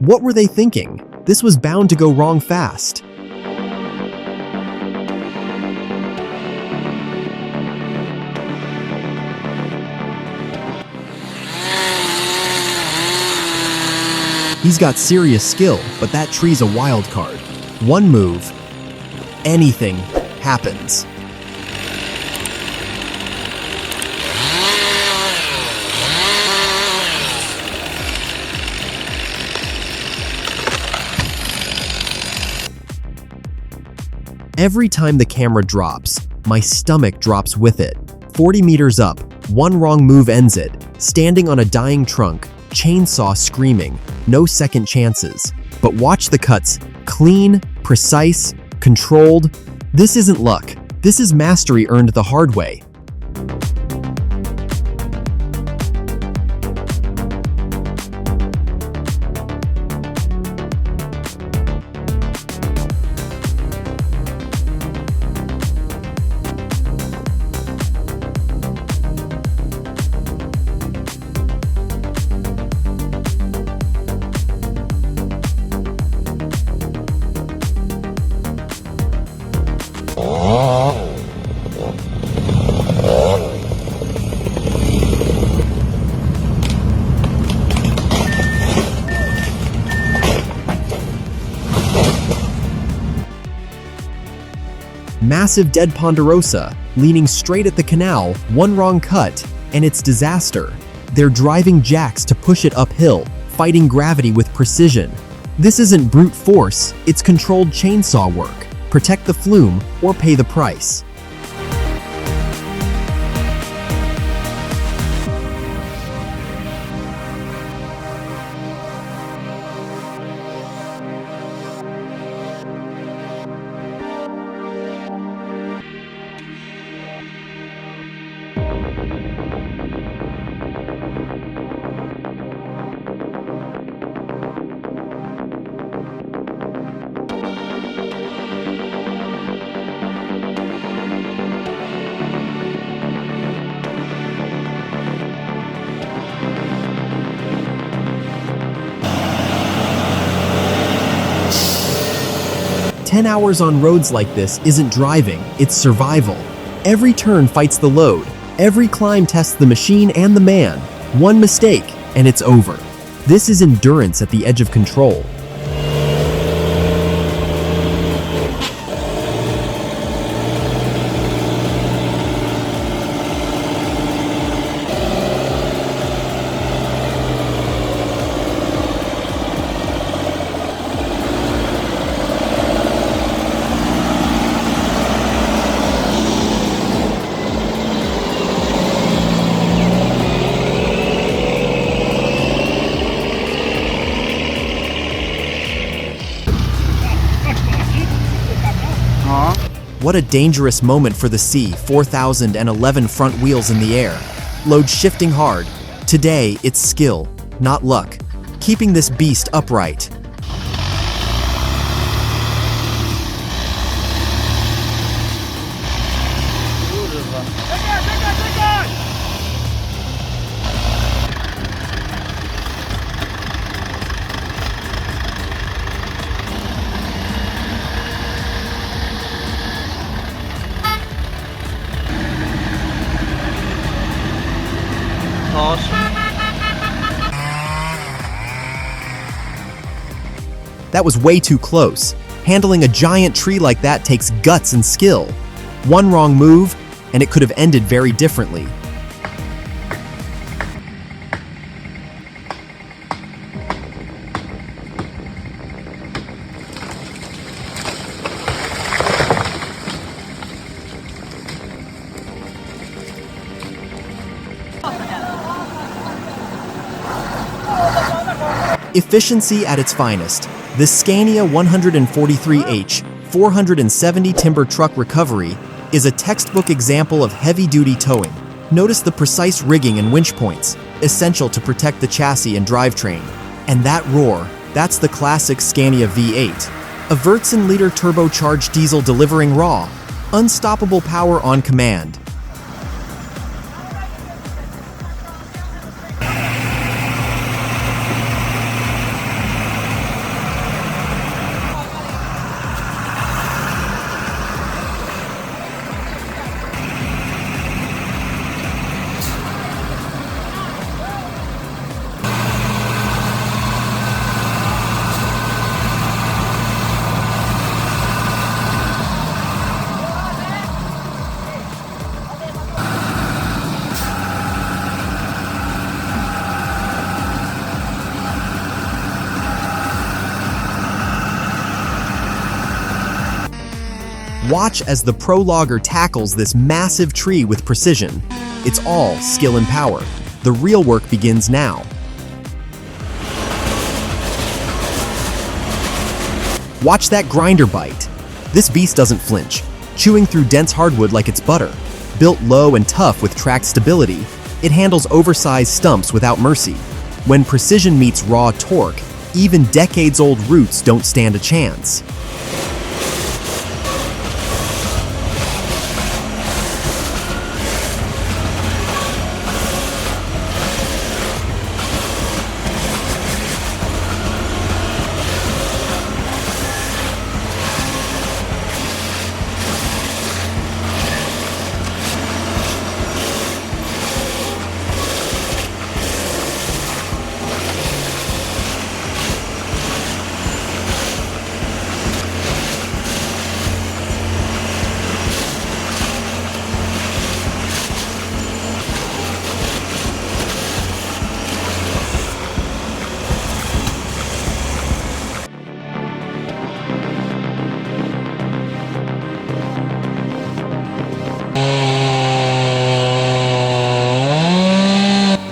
What were they thinking? This was bound to go wrong fast. He's got serious skill, but that tree's a wild card. One move, anything happens. Every time the camera drops, my stomach drops with it. 40 meters up, one wrong move ends it. Standing on a dying trunk, chainsaw screaming, no second chances. But watch the cuts, clean, precise, controlled. This isn't luck. This is mastery earned the hard way. Massive dead ponderosa, leaning straight at the canal, one wrong cut, and it's disaster. They're driving jacks to push it uphill, fighting gravity with precision. This isn't brute force, it's controlled chainsaw work. Protect the flume or pay the price. "10 hours on roads like this isn't driving, it's survival. Every turn fights the load. Every climb tests the machine and the man. One mistake, and it's over." This is endurance at the edge of control. What a dangerous moment for the sea, 4,011 front wheels in the air. Load shifting hard. Today, it's skill, not luck. Keeping this beast upright. That was way too close. Handling a giant tree like that takes guts and skill. One wrong move, and it could have ended very differently. Efficiency at its finest. The Scania 143H 470 timber truck recovery is a textbook example of heavy-duty towing. Notice the precise rigging and winch points, essential to protect the chassis and drivetrain. And that roar, that's the classic Scania V8. A Wurzen-liter turbocharged diesel delivering raw, unstoppable power on command. Watch as the pro logger tackles this massive tree with precision. It's all skill and power. The real work begins now. Watch that grinder bite. This beast doesn't flinch, chewing through dense hardwood like it's butter. Built low and tough with tracked stability, it handles oversized stumps without mercy. When precision meets raw torque, even decades-old roots don't stand a chance.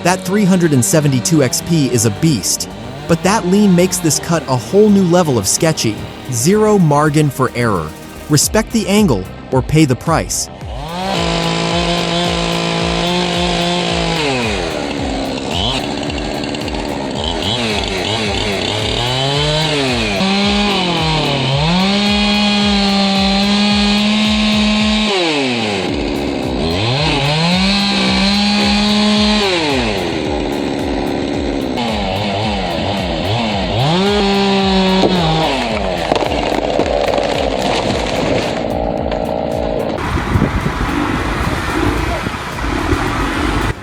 That 372 XP is a beast, but that lean makes this cut a whole new level of sketchy. Zero margin for error. Respect the angle or pay the price.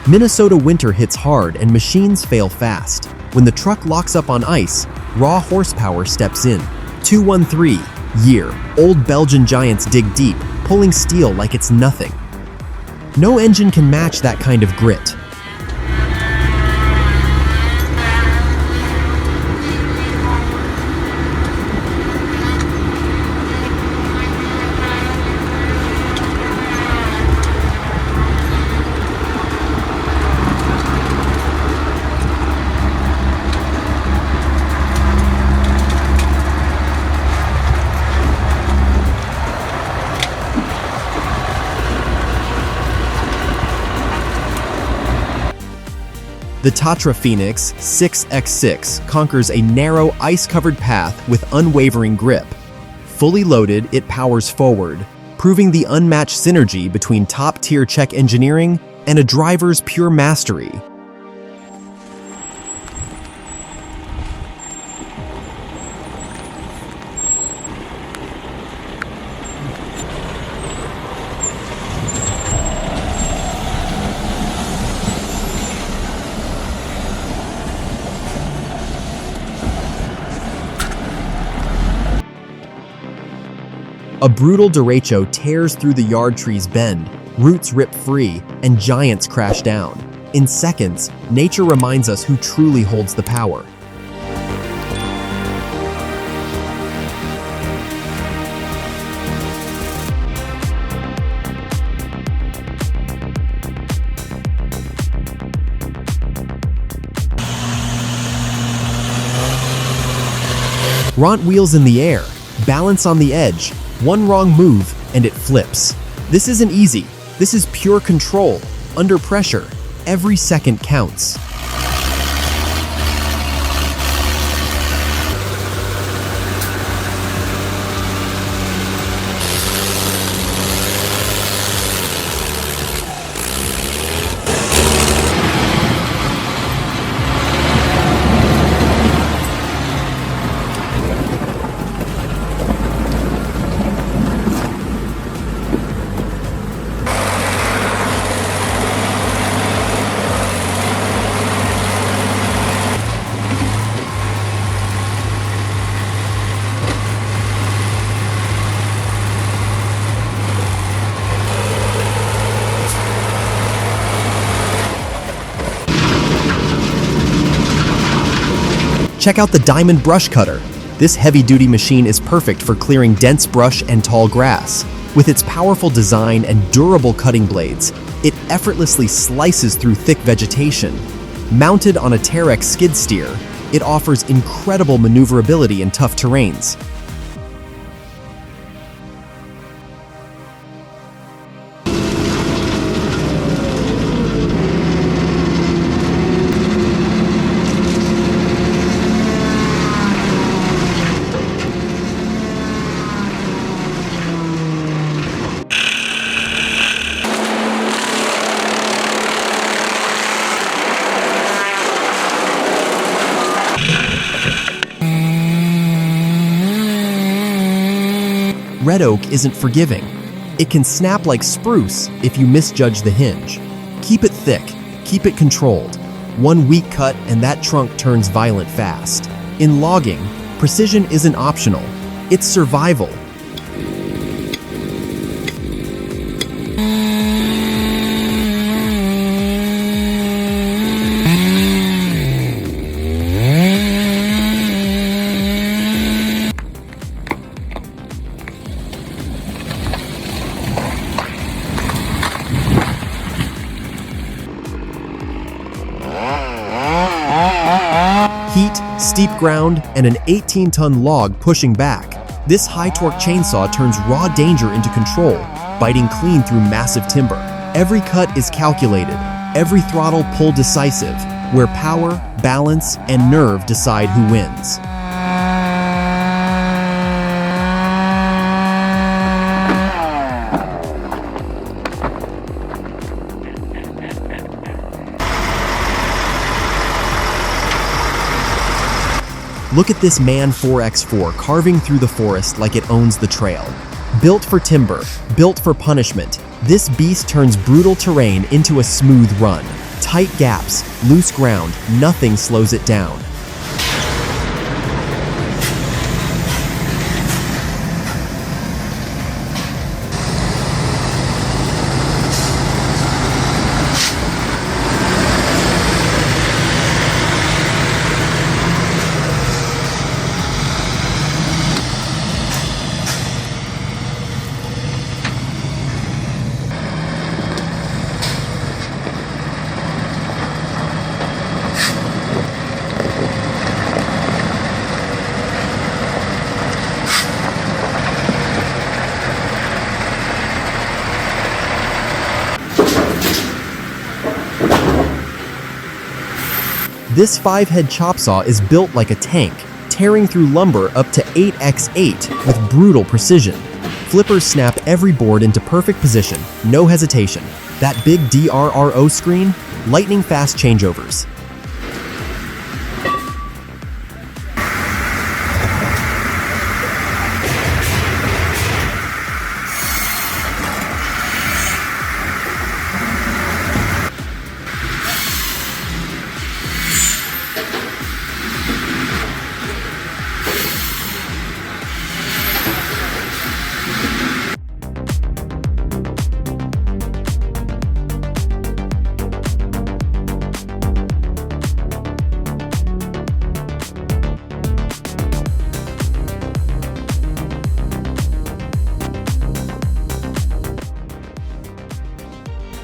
Minnesota winter hits hard and machines fail fast. When the truck locks up on ice, raw horsepower steps in. 213 year. Old Belgian giants dig deep, pulling steel like it's nothing. No engine can match that kind of grit. The Tatra Phoenix 6x6 conquers a narrow, ice-covered path with unwavering grip. Fully loaded, it powers forward, proving the unmatched synergy between top-tier Czech engineering and a driver's pure mastery. A brutal derecho tears through the yard tree's bend, roots rip free, and giants crash down. In seconds, nature reminds us who truly holds the power. Ront wheels in the air, balance on the edge. One wrong move, and it flips. This isn't easy. This is pure control. Under pressure, every second counts. Check out the diamond brush cutter. This heavy-duty machine is perfect for clearing dense brush and tall grass. With its powerful design and durable cutting blades, it effortlessly slices through thick vegetation. Mounted on a Terex skid steer, it offers incredible maneuverability in tough terrains. Red oak isn't forgiving. It can snap like spruce if you misjudge the hinge. Keep it thick, keep it controlled. One weak cut and that trunk turns violent fast. In logging, precision isn't optional, it's survival. Heat, steep ground, and an 18-ton log pushing back. This high-torque chainsaw turns raw danger into control, biting clean through massive timber. Every cut is calculated, every throttle pull decisive, where power, balance, and nerve decide who wins. Look at this Man 4x4 carving through the forest like it owns the trail. Built for timber, built for punishment, this beast turns brutal terrain into a smooth run. Tight gaps, loose ground, nothing slows it down. This 5-head chop saw is built like a tank, tearing through lumber up to 8x8 with brutal precision. Flippers snap every board into perfect position, no hesitation. That big DRRO screen, lightning-fast changeovers.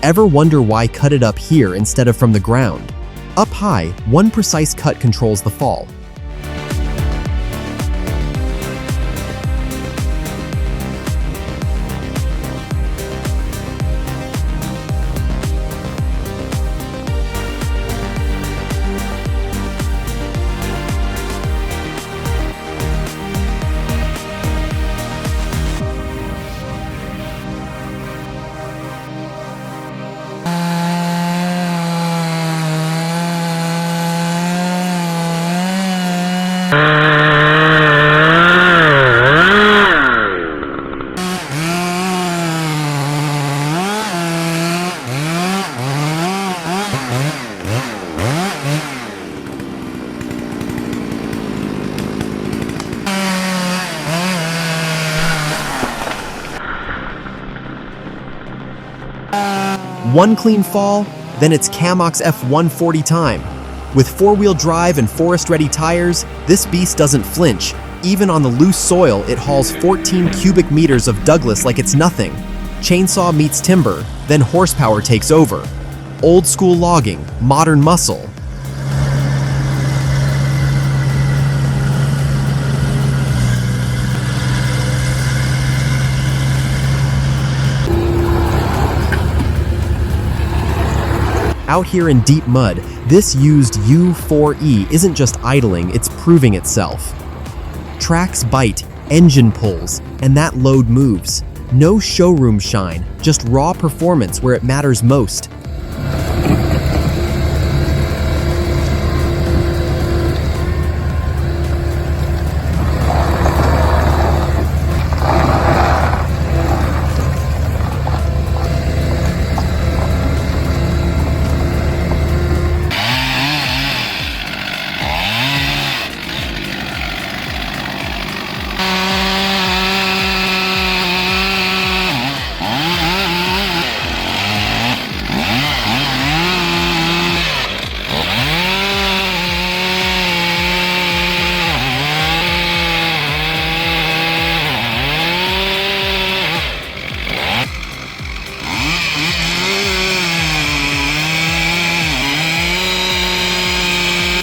Ever wonder why cut it up here instead of from the ground? Up high, one precise cut controls the fall. One clean fall, then it's Camox F140 time. With 4-wheel drive and forest-ready tires, this beast doesn't flinch. Even on the loose soil, it hauls 14 cubic meters of Douglas like it's nothing. Chainsaw meets timber, then horsepower takes over. Old school logging, modern muscle. Out here in deep mud, this used U4E isn't just idling, it's proving itself. Tracks bite, engine pulls, and that load moves. No showroom shine, just raw performance where it matters most.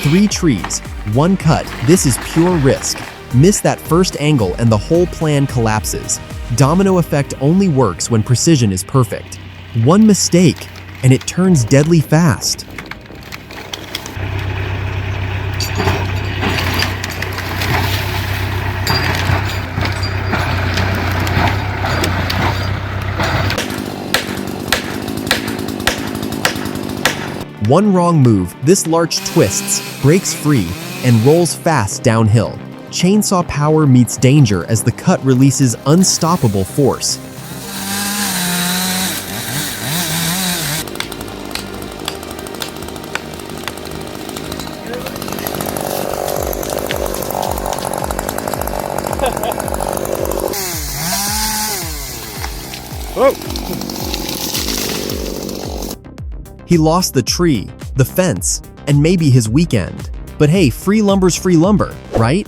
Three trees, one cut, this is pure risk. Miss that first angle and the whole plan collapses. Domino effect only works when precision is perfect. One mistake, and it turns deadly fast. One wrong move, this larch twists, breaks free, and rolls fast downhill. Chainsaw power meets danger as the cut releases unstoppable force. He lost the tree, the fence, and maybe his weekend. But hey, free lumber's free lumber, right?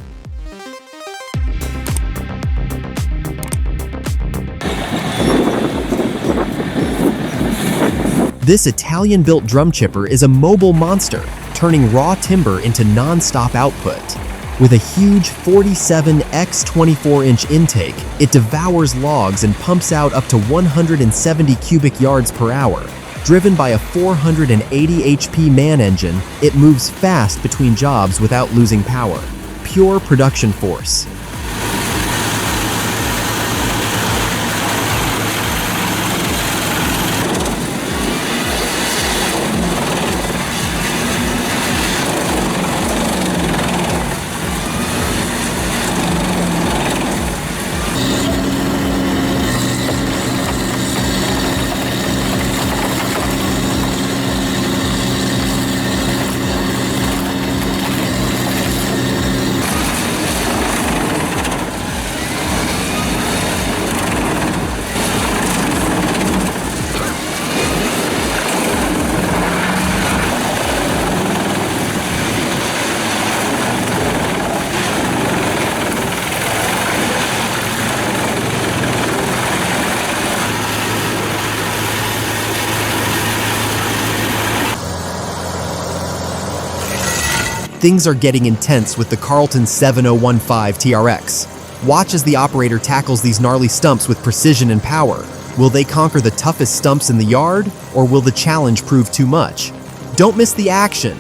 This Italian-built drum chipper is a mobile monster, turning raw timber into non-stop output. With a huge 47 x 24-inch intake, it devours logs and pumps out up to 170 cubic yards per hour. Driven by a 480 HP man engine, it moves fast between jobs without losing power. Pure production force. Things are getting intense with the Carlton 7015 TRX. Watch as the operator tackles these gnarly stumps with precision and power. Will they conquer the toughest stumps in the yard, or will the challenge prove too much? Don't miss the action.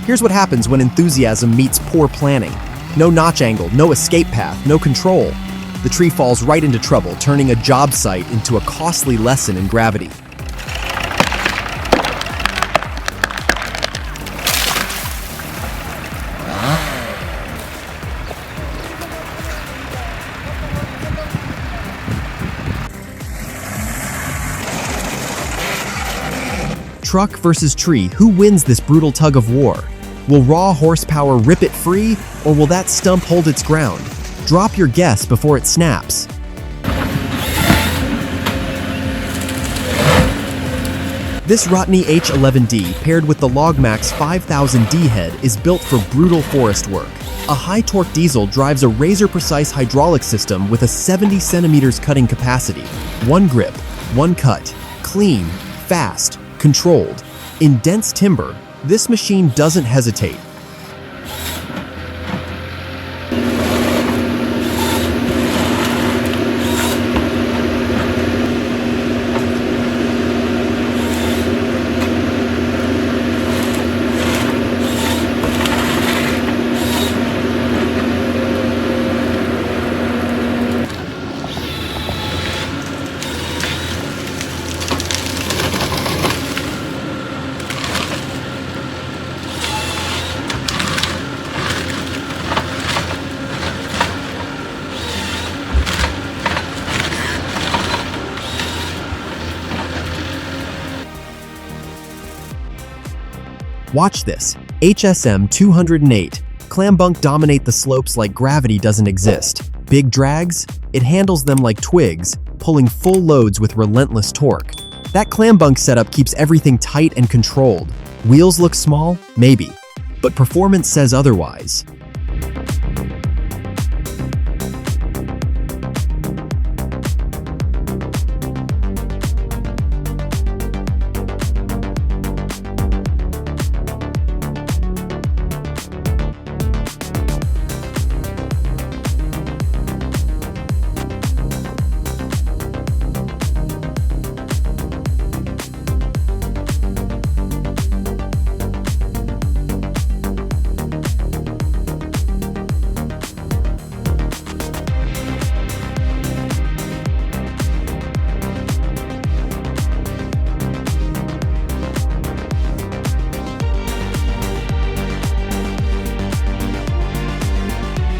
Here's what happens when enthusiasm meets poor planning. No notch angle, no escape path, no control. the tree falls right into trouble, turning a job site into a costly lesson in gravity. Truck versus tree, who wins this brutal tug of war? Will raw horsepower rip it free, or will that stump hold its ground? Drop your guess before it snaps. This Rotney H11D paired with the Logmax 5000D head is built for brutal forest work. A high-torque diesel drives a razor-precise hydraulic system with a 70 centimeters cutting capacity. One grip, one cut, clean, fast, controlled. In dense timber, this machine doesn't hesitate. Watch this. HSM 208. Clam bunk dominate the slopes like gravity doesn't exist. Big drags? It handles them like twigs, pulling full loads with relentless torque. That clam bunk setup keeps everything tight and controlled. Wheels look small? Maybe. But performance says otherwise.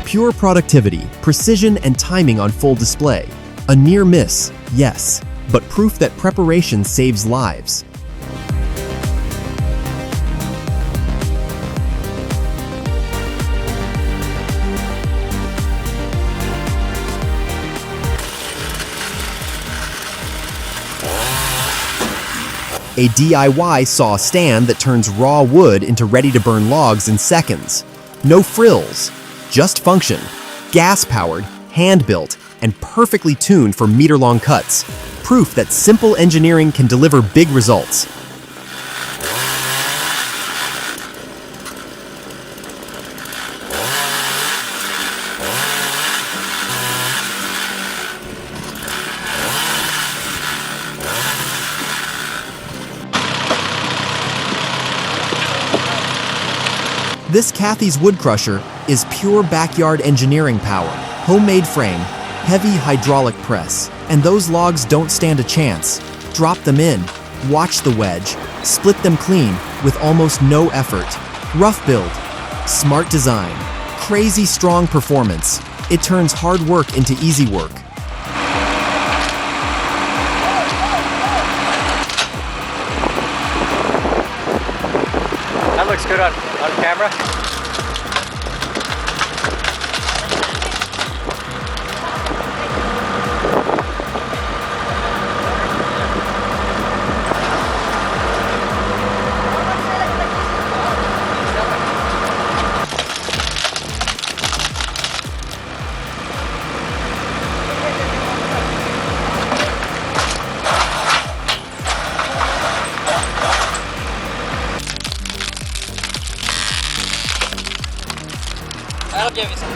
Pure productivity, precision, and timing on full display. A near miss, yes, but proof that preparation saves lives. A DIY saw stand that turns raw wood into ready-to-burn logs in seconds. No frills. Just function, gas-powered, hand-built, and perfectly tuned for meter-long cuts. Proof that simple engineering can deliver big results. This Cathy's wood crusher is pure backyard engineering power. Homemade frame, heavy hydraulic press, and those logs don't stand a chance. Drop them in, watch the wedge, split them clean with almost no effort. Rough build, smart design, crazy strong performance. It turns hard work into easy work. That looks good on camera. I'll give you some.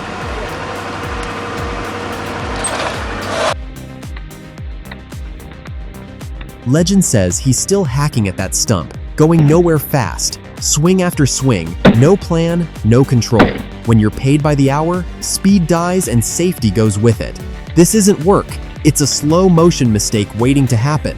Legend says he's still hacking at that stump, going nowhere fast. Swing after swing, no plan, no control. When you're paid by the hour, speed dies and safety goes with it. This isn't work, it's a slow motion mistake waiting to happen.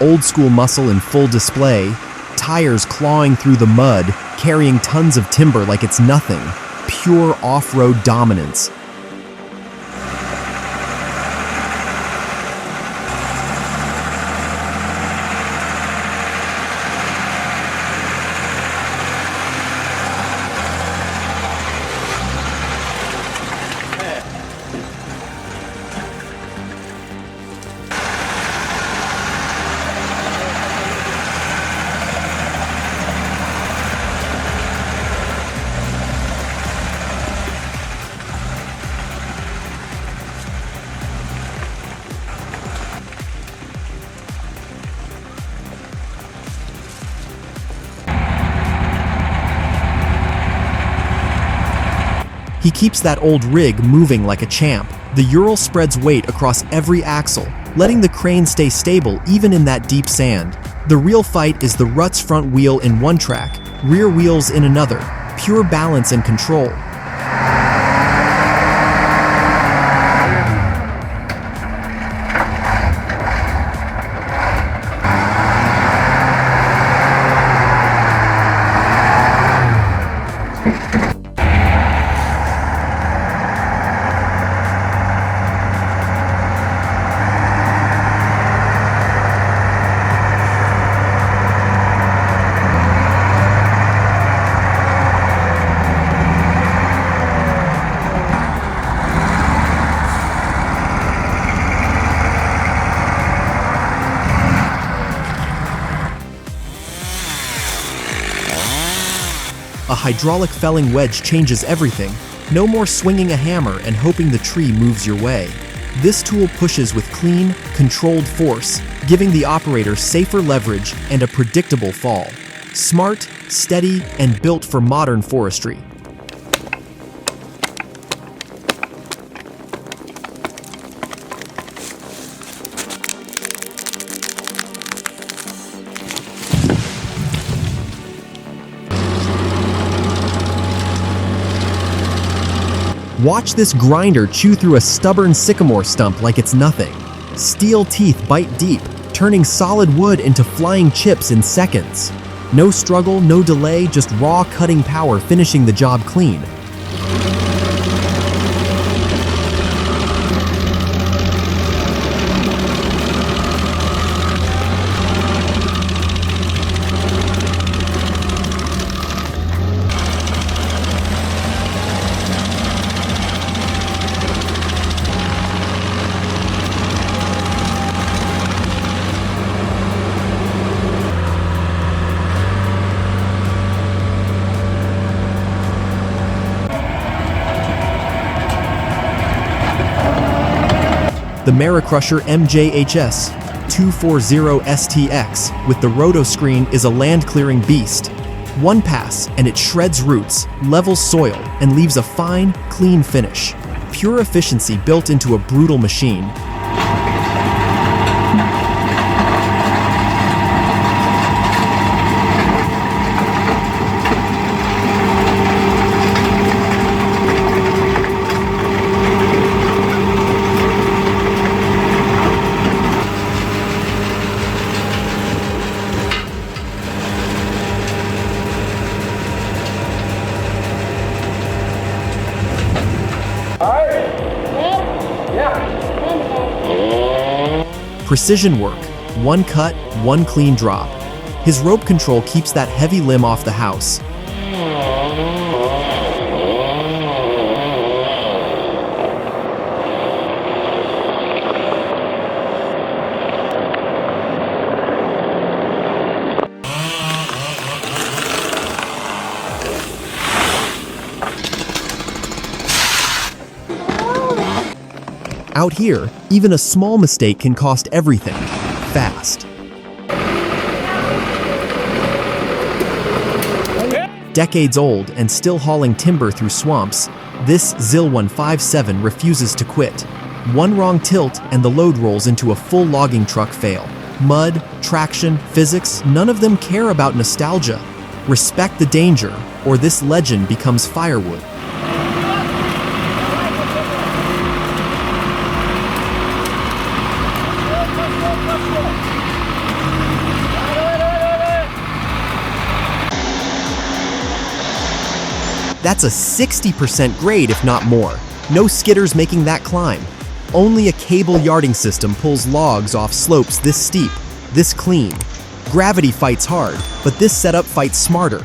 Old school muscle in full display, tires clawing through the mud, carrying tons of timber like it's nothing. Pure off-road dominance. He keeps that old rig moving like a champ. The Ural spreads weight across every axle, letting the crane stay stable even in that deep sand. The real fight is the rut's front wheel in one track, rear wheels in another. Pure balance and control. A hydraulic felling wedge changes everything. No more swinging a hammer and hoping the tree moves your way. This tool pushes with clean, controlled force, giving the operator safer leverage and a predictable fall. Smart, steady, and built for modern forestry. Watch this grinder chew through a stubborn sycamore stump like it's nothing. Steel teeth bite deep, turning solid wood into flying chips in seconds. No struggle, no delay, just raw cutting power finishing the job clean. The Maricrusher MJHS 240STX with the rotoscreen is a land-clearing beast. One pass and it shreds roots, levels soil, and leaves a fine, clean finish. Pure efficiency built into a brutal machine. Precision work, one cut, one clean drop. His rope control keeps that heavy limb off the house. Out here, even a small mistake can cost everything, fast. Decades old and still hauling timber through swamps, this ZIL 157 refuses to quit. One wrong tilt and the load rolls into a full logging truck fail. Mud, traction, physics, none of them care about nostalgia. Respect the danger, or this legend becomes firewood. That's a 60% grade, if not more. No skidders making that climb. Only a cable yarding system pulls logs off slopes this steep, this clean. Gravity fights hard, but this setup fights smarter.